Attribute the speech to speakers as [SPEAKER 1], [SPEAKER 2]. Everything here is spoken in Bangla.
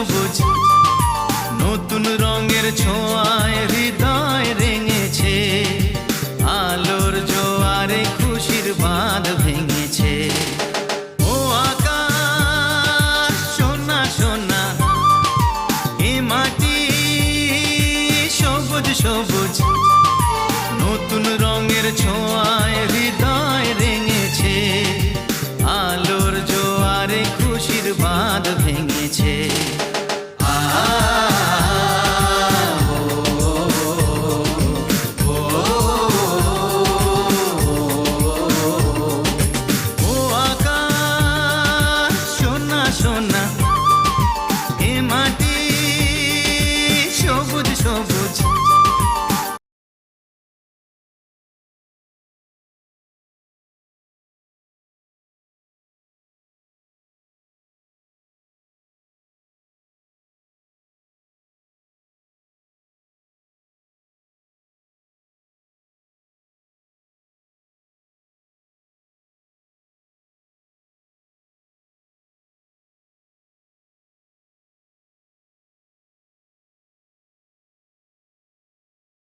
[SPEAKER 1] সবুজ নতুন রঙের ছোঁয়ায় হৃদয় রেঙেছে, আলোর জোয়ারে খুশির বাঁধ ভেঙেছে। ও আকাশ সোনা সোনা, এ মাটি সবুজ সবুজ নতুন রঙের ছোঁয়ায় হৃদয়